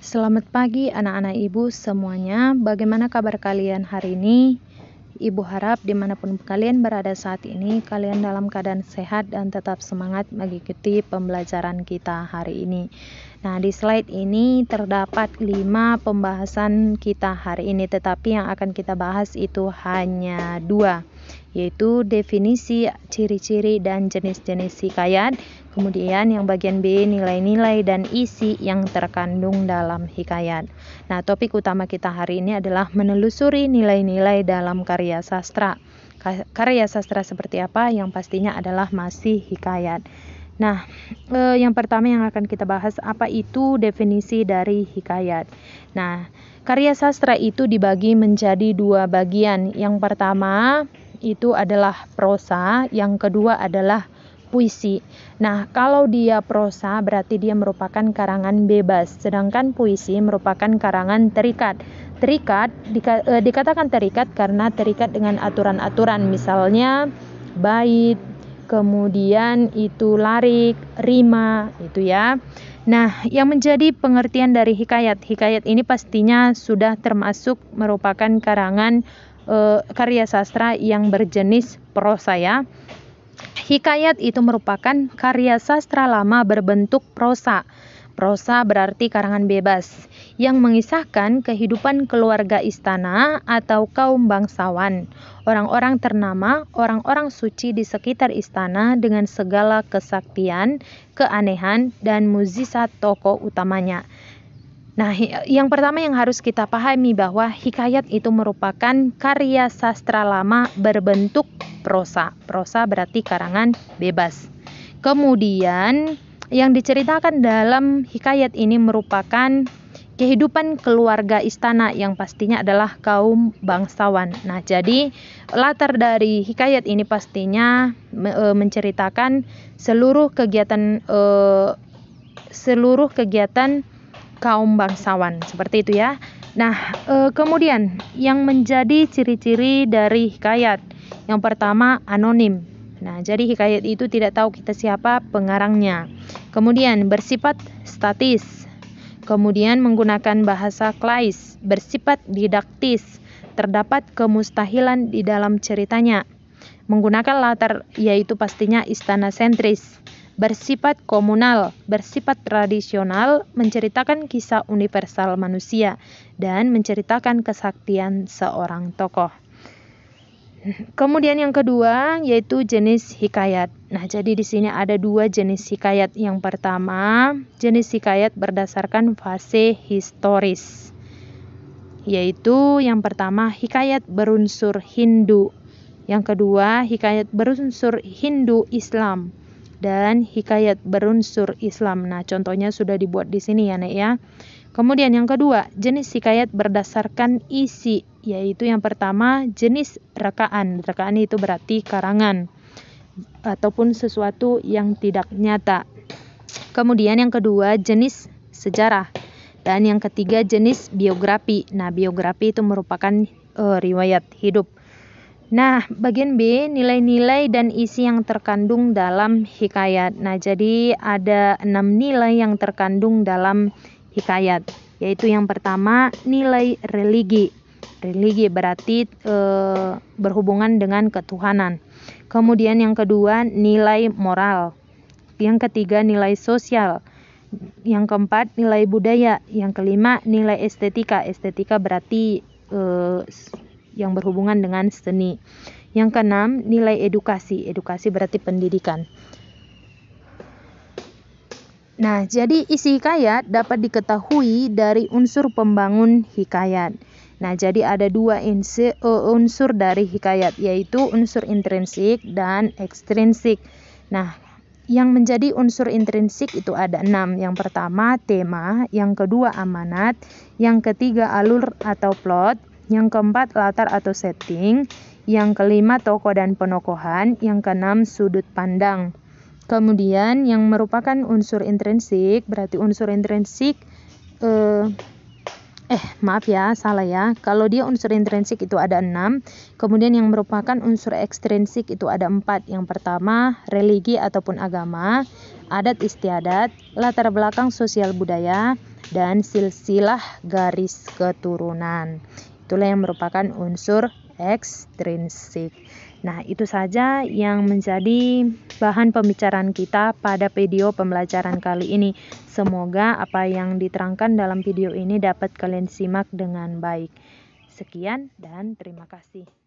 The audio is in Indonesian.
Selamat pagi anak-anak ibu semuanya. Bagaimana kabar kalian hari ini? Ibu harap dimanapun kalian berada saat ini, kalian dalam keadaan sehat dan tetap semangat mengikuti pembelajaran kita hari ini. Nah, di slide ini terdapat 5 pembahasan kita hari ini, tetapi yang akan kita bahas itu hanya 2, yaitu definisi, ciri-ciri, dan jenis-jenis hikayat. Kemudian yang bagian B, nilai-nilai dan isi yang terkandung dalam hikayat. Nah, topik utama kita hari ini adalah menelusuri nilai-nilai dalam karya sastra. Karya sastra seperti apa? Yang pastinya adalah masih hikayat. Nah, yang pertama yang akan kita bahas, apa itu definisi dari hikayat. Nah, karya sastra itu dibagi menjadi 2 bagian. Yang pertama itu adalah prosa, yang kedua adalah puisi. Nah, kalau dia prosa berarti dia merupakan karangan bebas, sedangkan puisi merupakan karangan terikat. Dikatakan terikat karena terikat dengan aturan-aturan, misalnya bait, kemudian itu larik, rima, itu ya. Nah, yang menjadi pengertian dari hikayat ini pastinya sudah termasuk merupakan karangan karya sastra yang berjenis prosa ya. Hikayat itu merupakan karya sastra lama berbentuk prosa. Prosa berarti karangan bebas yang mengisahkan kehidupan keluarga istana atau kaum bangsawan, orang-orang ternama, orang-orang suci di sekitar istana dengan segala kesaktian, keanehan, dan mukjizat tokoh utamanya. Nah, yang pertama yang harus kita pahami bahwa hikayat itu merupakan karya sastra lama berbentuk prosa. Prosa berarti karangan bebas. Kemudian yang diceritakan dalam hikayat ini merupakan kehidupan keluarga istana yang pastinya adalah kaum bangsawan. Nah, jadi latar dari hikayat ini pastinya menceritakan seluruh kegiatan kaum bangsawan, seperti itu ya. Nah, kemudian yang menjadi ciri-ciri dari hikayat, yang pertama anonim. Nah, jadi hikayat itu tidak tahu kita siapa pengarangnya. Kemudian bersifat statis. Kemudian menggunakan bahasa klais, bersifat didaktis. Terdapat kemustahilan di dalam ceritanya. Menggunakan latar yaitu pastinya istana sentris. Bersifat komunal, bersifat tradisional, menceritakan kisah universal manusia, dan menceritakan kesaktian seorang tokoh. Kemudian yang kedua yaitu jenis hikayat. Nah, jadi di sini ada 2 jenis hikayat. Yang pertama, jenis hikayat berdasarkan fase historis. Yaitu yang pertama hikayat berunsur Hindu. Yang kedua, hikayat berunsur Hindu-Islam. Dan hikayat berunsur Islam. Nah, contohnya sudah dibuat di sini ya, Nek ya. Kemudian yang kedua, jenis hikayat berdasarkan isi, yaitu yang pertama jenis rekaan. Rekaan itu berarti karangan ataupun sesuatu yang tidak nyata. Kemudian yang kedua, jenis sejarah. Dan yang ketiga, jenis biografi. Nah, biografi itu merupakan riwayat hidup. Nah, bagian B, nilai-nilai dan isi yang terkandung dalam hikayat. Nah, jadi ada 6 nilai yang terkandung dalam hikayat, yaitu yang pertama, nilai religi. Religi berarti berhubungan dengan ketuhanan. Kemudian yang kedua, nilai moral. Yang ketiga, nilai sosial. Yang keempat, nilai budaya. Yang kelima, nilai estetika. Estetika berarti yang berhubungan dengan seni. Yang keenam, nilai edukasi. Edukasi berarti pendidikan. Nah, jadi isi hikayat dapat diketahui dari unsur pembangun hikayat. Nah, jadi ada 2 unsur dari hikayat, yaitu unsur intrinsik dan ekstrinsik. Nah, yang menjadi unsur intrinsik itu ada 6. Yang pertama, tema. Yang kedua, amanat. Yang ketiga, alur atau plot. Yang keempat, latar atau setting. Yang kelima, tokoh dan penokohan. Yang keenam, sudut pandang. Kemudian yang merupakan unsur intrinsik, berarti unsur intrinsik Kalau dia unsur intrinsik itu ada 6. Kemudian yang merupakan unsur ekstrinsik itu ada 4. Yang pertama, religi ataupun agama, adat istiadat, latar belakang sosial budaya, dan silsilah garis keturunan. Itulah yang merupakan unsur ekstrinsik. Nah, itu saja yang menjadi bahan pembicaraan kita pada video pembelajaran kali ini. Semoga apa yang diterangkan dalam video ini dapat kalian simak dengan baik. Sekian dan terima kasih.